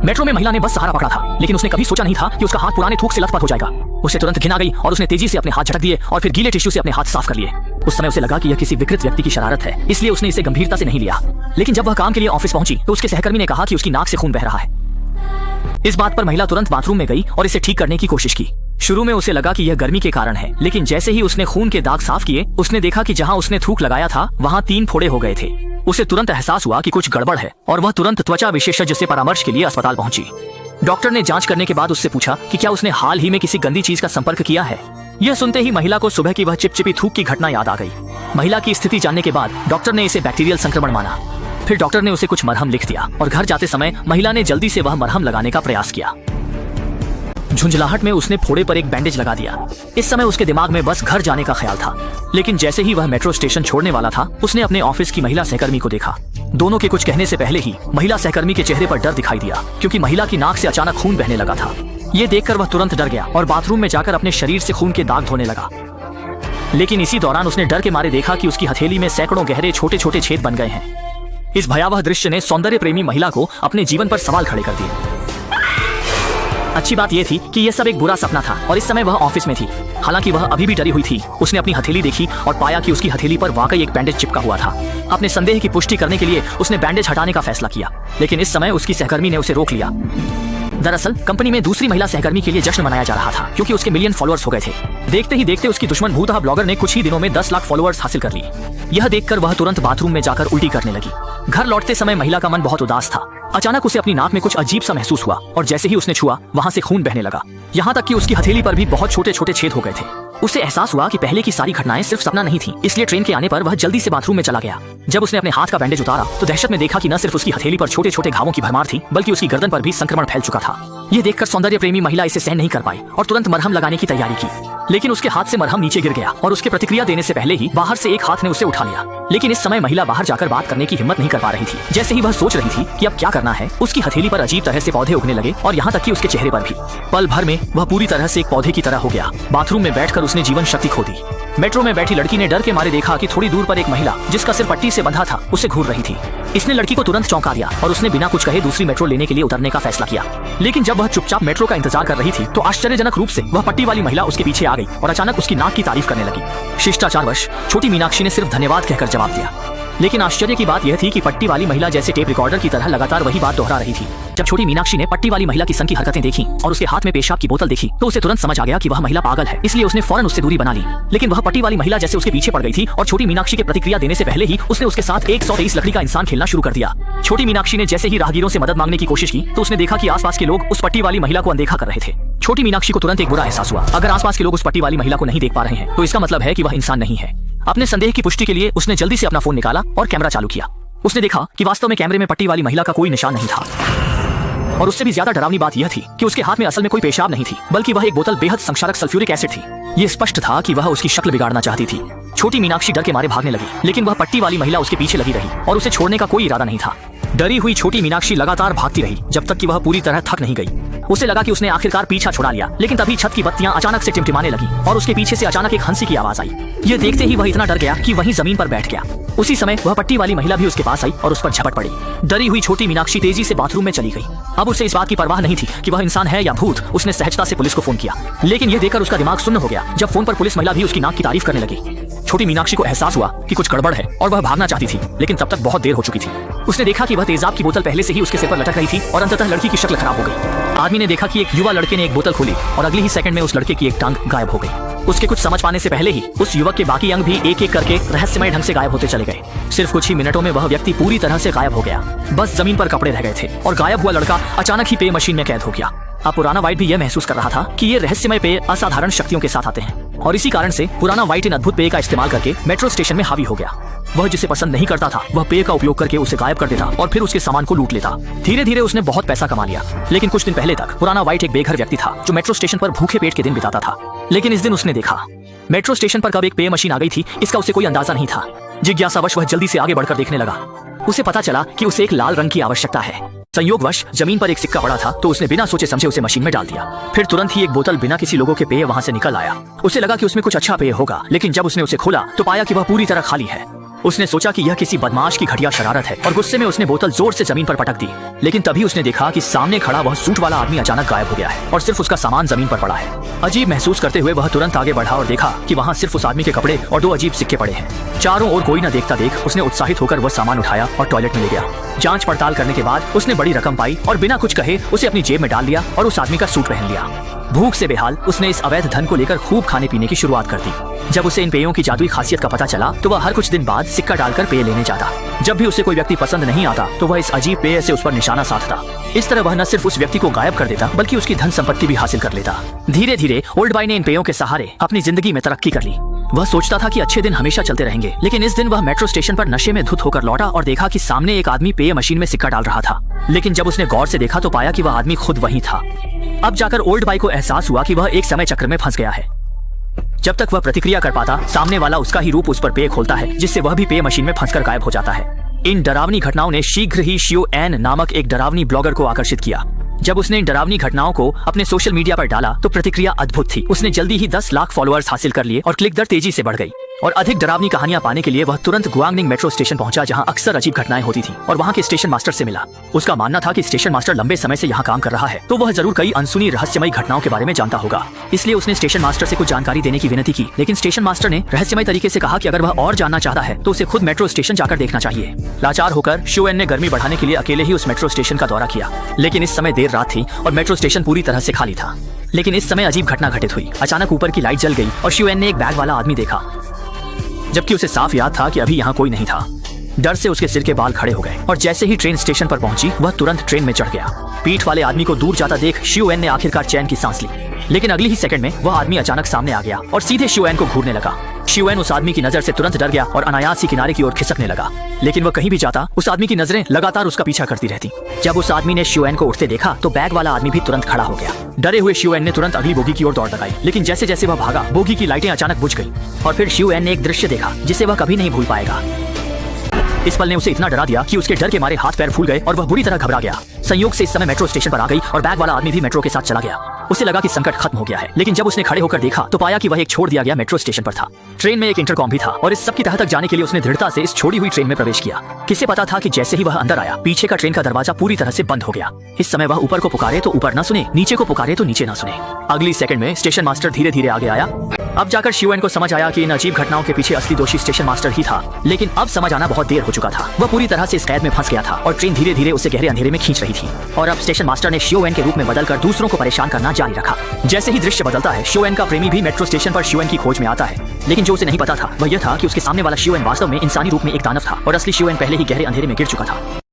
Metro में महिला ने बस सहारा पकड़ा था, लेकिन उसने कभी सोचा नहीं था कि उसका हाथ पुराने थूक से लथपथ हो जाएगा। उसे तुरंत घिन आ गई और उसने तेजी से अपने हाथ झटक दिए और फिर गीले टिश्यू से अपने हाथ साफ कर लिए। उस समय उसे लगा कि यह किसी विकृत व्यक्ति की शरारत है, इसलिए उसने इसे गंभीरता से नहीं लिया। लेकिन जब वह काम के लिए ऑफिस पहुंची तो उसके सहकर्मी ने कहा कि उसकी नाक से खून बह रहा है। इस बात पर महिला तुरंत बाथरूम में गई और इसे ठीक करने की कोशिश की। शुरू में उसे लगा कि यह गर्मी के कारण है, लेकिन जैसे ही उसने खून के दाग साफ किए, उसने देखा कि जहां उसने थूक लगाया था वहां 3 फोड़े हो गए थे। उसे तुरंत एहसास हुआ कि कुछ गड़बड़ है और वह तुरंत त्वचा विशेषज्ञ से परामर्श के लिए अस्पताल पहुंची। डॉक्टर ने जांच करने के बाद उससे पूछा कि क्या उसने हाल ही में किसी गंदी चीज का संपर्क किया है। यह सुनते ही महिला को सुबह की वह चिपचिपी थूक की घटना याद आ गई। महिला की स्थिति जानने के बाद डॉक्टर ने इसे बैक्टीरियल संक्रमण माना। फिर डॉक्टर ने उसे कुछ मरहम लिख दिया और घर जाते समय महिला ने जल्दी से वह मरहम लगाने का प्रयास किया। झुंझलाहट में उसने फोड़े पर एक बैंडेज लगा दिया। इस समय उसके दिमाग में बस घर जाने का ख्याल था, लेकिन जैसे ही वह मेट्रो स्टेशन छोड़ने वाला था, उसने अपने ऑफिस की महिला सहकर्मी को देखा। दोनों के कुछ कहने से पहले ही महिला सहकर्मी के चेहरे पर डर दिखाई दिया, क्योंकि महिला की नाक से अचानक खून बहने लगा था। ये देखकर वह तुरंत डर गया और बाथरूम में जाकर अपने शरीर से खून के दाग धोने लगा। लेकिन इसी दौरान उसने डर के मारे देखा कि उसकी हथेली में सैकड़ों गहरे छोटे छोटे छेद बन गए हैं। इस भयावह दृश्य ने सौंदर्य प्रेमी महिला को अपने जीवन पर सवाल खड़े कर दिए। अच्छी बात यह थी कि यह सब एक बुरा सपना था और इस समय वह ऑफिस में थी। हालांकि वह अभी भी डरी हुई थी। उसने अपनी हथेली देखी और पाया कि उसकी हथेली पर वाकई एक बैंडेज चिपका हुआ था। अपने संदेह की पुष्टि करने के लिए उसने बैंडेज हटाने का फैसला किया, लेकिन इस समय उसकी सहकर्मी ने उसे रोक लिया। दरअसल कंपनी में दूसरी महिला सहकर्मी के लिए जश्न मनाया जा रहा था, क्योंकि उसके मिलियन फॉलोअर्स हो गए थे। देखते ही देखते उसकी दुश्मन भूतहा ब्लॉगर ने कुछ ही दिनों में 10 लाख फॉलोअर्स हासिल कर लिए। यह देखकर वह तुरंत बाथरूम में जाकर उल्टी करने लगी। घर लौटते समय महिला का मन बहुत उदास था। अचानक उसे अपनी नाक में कुछ अजीब सा महसूस हुआ और जैसे ही उसने छुआ, वहां से खून बहने लगा। यहाँ तक कि उसकी हथेली पर भी बहुत छोटे छोटे छेद हो गए थे। उसे एहसास हुआ कि पहले की सारी घटनाएं सिर्फ सपना नहीं थी, इसलिए ट्रेन के आने पर वह जल्दी से बाथरूम में चला गया। जब उसने अपने हाथ का बैंडेज उतारा तो दहशत में देखा कि न सिर्फ उसकी हथेली पर छोटे छोटे घावों की भरमार थी, बल्कि उसकी गर्दन पर भी संक्रमण फैल चुका था। ये देखकर सौंदर्य प्रेमी महिला इसे सहन नहीं कर पाई और तुरंत मरहम लगाने की तैयारी की, लेकिन उसके हाथ से मरहम नीचे गिर गया और उसके प्रतिक्रिया देने से पहले ही बाहर से एक हाथ ने उसे उठा लिया। लेकिन इस समय महिला बाहर जाकर बात करने की हिम्मत नहीं कर पा रही थी। जैसे ही वह सोच रही थी कि अब क्या करना है, उसकी हथेली पर अजीब तरह से पौधे उगने लगे और यहाँ तक कि उसके चेहरे पर भी। पल भर में वह पूरी तरह से एक पौधे की तरह हो गया। बाथरूम में बैठकर उसने जीवन शक्ति खो दी। मेट्रो में बैठी लड़की ने डर के मारे देखा कि थोड़ी दूर पर एक महिला, जिसका सिर पट्टी से बंधा था, उसे घूर रही थी। इसने लड़की को तुरंत चौंका दिया और उसने बिना कुछ कहे दूसरी मेट्रो लेने के लिए उतरने का फैसला किया। लेकिन जब वह चुपचाप मेट्रो का इंतजार कर रही थी तो आश्चर्यजनक रूप से वह पट्टी वाली महिला उसके पीछे आ गई और अचानक उसकी नाक की तारीफ करने लगी। शिष्टाचारवश छोटी मीनाक्षी ने सिर्फ धन्यवाद कहकर जवाब दिया। लेकिन आश्चर्य की बात यह थी कि पट्टी वाली महिला जैसे टेप रिकॉर्डर की तरह लगातार वही बात दोहरा रही थी। जब छोटी मीनाक्षी ने पट्टी वाली महिला की संग की हरकतें देखी और उसके हाथ में पेशाब की बोतल देखी तो उसे तुरंत समझ आ गया कि वह महिला पागल है, इसलिए उसने फौरन उससे दूरी बना ली। लेकिन वह पट्टी वाली महिला जैसे उसके पीछे पड़ गई थी और छोटी मीनाक्षी के प्रतिक्रिया देने से पहले ही उसने उसके साथ 123 लकड़ी का इंसान खेलना शुरू कर दिया। छोटी मीनाक्षी ने जैसे ही राहगीरों से मदद मांगने की कोशिश की तो उसने देखा कि आसपास के लोग उस पट्टी वाली महिला को अनदेखा कर रहे थे। छोटी मीनाक्षी को तुरंत एक बुरा एहसास हुआ। अगर आसपास के लोग उस पट्टी वाली महिला को नहीं देख पा रहे हैं तो इसका मतलब है कि वह इंसान नहीं है। अपने संदेह की पुष्टि के लिए उसने जल्दी से अपना फोन निकाला और कैमरा चालू किया। उसने देखा कि वास्तव में कैमरे में पट्टी वाली महिला का कोई निशान नहीं था और उससे भी ज्यादा डरावनी बात यह थी कि उसके हाथ में असल में कोई पेशाब नहीं थी, बल्कि वह एक बोतल बेहद संक्षारक सल्फ्यूरिक एसिड थी। यह स्पष्ट था कि वह उसकी शक्ल बिगाड़ना चाहती थी। छोटी मीनाक्षी डर के मारे भागने लगी, लेकिन वह पट्टी वाली महिला उसके पीछे लगी रही और उसे छोड़ने का कोई इरादा नहीं था। डरी हुई छोटी मीनाक्षी लगातार भागती रही जब तक कि वह पूरी तरह थक नहीं गई। उसे लगा कि उसने आखिरकार पीछा छुड़ा लिया, लेकिन तभी छत की बत्तियां अचानक से टिमटिमाने लगी और उसके पीछे से अचानक एक हंसी की आवाज आई। यह देखते ही वह इतना डर गया कि वहीं जमीन पर बैठ गया। उसी समय वह पट्टी वाली महिला भी उसके पास आई और उस पर झपट पड़ी। डरी हुई छोटी मीनाक्षी तेजी से बाथरूम में चली गई। अब उसे इस बात की परवाह नहीं थी कि वह इंसान है या भूत। उसने सहजता से पुलिस को फोन किया, लेकिन यह देखकर उसका दिमाग सुन्न हो गया जब फोन पर पुलिस महिला भी उसकी नाक की तारीफ करने लगी। छोटी मीनाक्षी को एहसास हुआ कि कुछ गड़बड़ है और वह भागना चाहती थी, लेकिन तब तक बहुत देर हो चुकी थी। उसने देखा कि वह तेजाब की बोतल पहले से ही उसके सिर पर लटक रही थी और अंततः लड़की की शक्ल खराब हो गई। आदमी ने देखा कि एक युवा लड़के ने एक बोतल खोली और अगले ही सेकंड में उस लड़के की एक टांग गायब हो गई। उसके कुछ समझ पाने से पहले ही उस युवक के बाकी अंग भी एक एक करके रहस्यमय ढंग से गायब होते चले गए। सिर्फ कुछ ही मिनटों में वह व्यक्ति पूरी तरह से गायब हो गया। बस जमीन पर कपड़े रह गए थे और गायब हुआ लड़का अचानक ही पेय मशीन में कैद हो गया। अब पुराना वाइट भी यह महसूस कर रहा था कि ये रहस्यमय पेय असाधारण शक्तियों के साथ आते हैं और इसी कारण से पुराना वाइट इन अद्भुत पेय का इस्तेमाल करके मेट्रो स्टेशन में हावी हो गया। वह जिसे पसंद नहीं करता था वह पेय का उपयोग करके उसे गायब कर देता और फिर उसके सामान को लूट लेता। धीरे धीरे उसने बहुत पैसा कमा लिया, लेकिन कुछ दिन पहले तक पुराना वाइट एक बेघर व्यक्ति था जो मेट्रो स्टेशन पर भूखे पेट के दिन बिताता था। लेकिन इस दिन उसने देखा मेट्रो स्टेशन पर कब एक पेय मशीन आ गई थी, इसका उसे कोई अंदाजा नहीं था। जिज्ञासावश वह जल्दी से आगे बढ़कर देखने लगा। उसे पता चला कि उसे एक लाल रंग की आवश्यकता है। संयोगवश जमीन पर एक सिक्का पड़ा था तो उसने बिना सोचे समझे उसे मशीन में डाल दिया। फिर तुरंत ही एक बोतल बिना किसी लोगों के पेय वहां से निकल आया। उसे लगा कि उसमें कुछ अच्छा पेय होगा, लेकिन जब उसने उसे खोला तो पाया कि वह पूरी तरह खाली है। उसने सोचा कि यह किसी बदमाश की घटिया शरारत है और गुस्से में उसने बोतल जोर से जमीन पर पटक दी। लेकिन तभी उसने देखा कि सामने खड़ा वह सूट वाला आदमी अचानक गायब हो गया है और सिर्फ उसका सामान जमीन पर पड़ा है। अजीब महसूस करते हुए वह तुरंत आगे बढ़ा और देखा कि वहाँ सिर्फ उस आदमी के कपड़े और 2 अजीब सिक्के पड़े हैं। चारों ओर कोई न देखता देख उसने उत्साहित होकर वह सामान उठाया और टॉयलेट में ले गया। जांच पड़ताल करने के बाद उसने बड़ी रकम पाई और बिना कुछ कहे उसे अपनी जेब में डाल लिया और उस आदमी का सूट पहन लिया। भूख से बेहाल उसने इस अवैध धन को लेकर खूब खाने पीने की शुरुआत कर दी। जब उसे इन पेयों की जादुई खासियत का पता चला तो वह हर कुछ दिन बाद सिक्का डालकर पेय लेने जाता। जब भी उसे कोई व्यक्ति पसंद नहीं आता तो वह इस अजीब पेय से उस पर निशाना साधता। इस तरह वह न सिर्फ उस व्यक्ति को गायब कर देता बल्कि उसकी धन संपत्ति भी हासिल कर लेता। धीरे धीरे ओल्ड बॉय ने इन पेयों के सहारे अपनी जिंदगी में तरक्की कर ली। वह सोचता था कि अच्छे दिन हमेशा चलते रहेंगे, लेकिन इस दिन वह मेट्रो स्टेशन पर नशे में धुत होकर लौटा और देखा कि सामने एक आदमी पेय मशीन में सिक्का डाल रहा था। लेकिन जब उसने गौर से देखा तो पाया कि वह आदमी खुद वही था। अब जाकर ओल्ड बॉय को एहसास हुआ कि वह एक समय चक्र में फंस गया है। जब तक वह प्रतिक्रिया कर पाता, सामने वाला उसका ही रूप उस पर पेय खोलता है, जिससे वह भी पेय मशीन में फंसकर गायब हो जाता है। इन डरावनी घटनाओं ने शीघ्र ही शियो एन नामक एक डरावनी ब्लॉगर को आकर्षित किया। जब उसने इन डरावनी घटनाओं को अपने सोशल मीडिया पर डाला तो प्रतिक्रिया अद्भुत थी। उसने जल्दी ही 10 लाख फॉलोअर्स हासिल कर लिए और क्लिक दर तेजी से बढ़ गई। और अधिक डरावनी कहानियां पाने के लिए वह तुरंत गुआंगनिंग मेट्रो स्टेशन पहुंचा, जहां अक्सर अजीब घटनाएं होती थी, और वहां के स्टेशन मास्टर से मिला। उसका मानना था कि स्टेशन मास्टर लंबे समय से यहां काम कर रहा है, तो वह जरूर कई अनसुनी रहस्यमयी घटनाओं के बारे में जानता होगा। इसलिए उसने स्टेशन मास्टर से कुछ जानकारी देने की विनती की, लेकिन स्टेशन मास्टर ने रहस्यमय तरीके से कहा कि अगर वह और जानना चाहता है तो उसे खुद मेट्रो स्टेशन जाकर देखना चाहिए। लाचार होकर शियो एन ने गर्मी बढ़ाने के लिए अकेले ही उस मेट्रो स्टेशन का दौरा किया। लेकिन इस समय देर रात थी और मेट्रो स्टेशन पूरी तरह से खाली था। लेकिन इस समय अजीब घटना घटित हुई। अचानक ऊपर की लाइट जल गई और शियो एन ने एक बैग वाला आदमी देखा, जबकि उसे साफ याद था कि अभी यहाँ कोई नहीं था। डर से उसके सिर के बाल खड़े हो गए और जैसे ही ट्रेन स्टेशन पर पहुंची वह तुरंत ट्रेन में चढ़ गया। पीठ वाले आदमी को दूर जाता देख शियो एन ने आखिरकार चैन की सांस ली। लेकिन अगली ही सेकंड में वह आदमी अचानक सामने आ गया और सीधे शियो एन को घूरने लगा। शियो एन उस आदमी की नजर से तुरंत डर गया और अनायास ही किनारे की ओर खिसकने लगा। लेकिन वह कहीं भी जाता उस आदमी की नजरें लगातार उसका पीछा करती रहती। जब उस आदमी ने शियो एन को उठते देखा तो बैग वाला आदमी भी तुरंत खड़ा हो गया। डरे हुए शियो एन ने तुरंत अगली बोगी की ओर दौड़ लगाई, लेकिन जैसे जैसे वह भागा बोगी की लाइटें अचानक बुझ गई और फिर शियो एन ने एक दृश्य देखा जिसे वह कभी नहीं भूल पाएगा। इस पल ने उसे इतना डरा दिया कि उसके डर के मारे हाथ पैर फूल गए और वह बुरी तरह घबरा गया। संयोग से इस समय मेट्रो स्टेशन पर आ गई और बैग वाला आदमी भी मेट्रो के साथ चला गया। उसे लगा कि संकट खत्म हो गया है, लेकिन जब उसने खड़े होकर देखा तो पाया कि वह एक छोड़ दिया गया मेट्रो स्टेशन पर था। ट्रेन में एक इंटरकॉम भी था और इस सब की तह तक जाने के लिए उसने दृढ़ता से इस छोड़ी हुई ट्रेन में प्रवेश किया। किसे पता था कि जैसे ही वह अंदर आया पीछे का ट्रेन का दरवाजा पूरी तरह से बंद हो गया। इस समय वह ऊपर को पुकारे तो ऊपर न सुने, नीचे को पुकारे तो नीचे न सुने। अगली सेकंड में स्टेशन मास्टर धीरे धीरे आगे आया। अब जाकर शियो एन को समझ आया कि इन अजीब घटनाओं के पीछे असली दोषी स्टेशन मास्टर ही था। लेकिन अब समझ आना बहुत देर हो चुका था। वह पूरी तरह से इस कैद में फंस गया था और ट्रेन धीरे धीरे उसे गहरे अंधेरे में खींच रही थी। और अब स्टेशन मास्टर ने शियो एन के रूप में बदलकर दूसरों को परेशान करना जारी रखा। जैसे ही दृश्य बदलता है शियो एन का प्रेमी भी मेट्रो स्टेशन पर शियो एन की खोज में आता है। लेकिन जो उसे नहीं पता था वह यह था कि उसके सामने वाला शियो एन वास्तव में इंसानी रूप में एक दानव था और असली शियो एन पहले ही गहरे अंधेरे में गिर चुका था।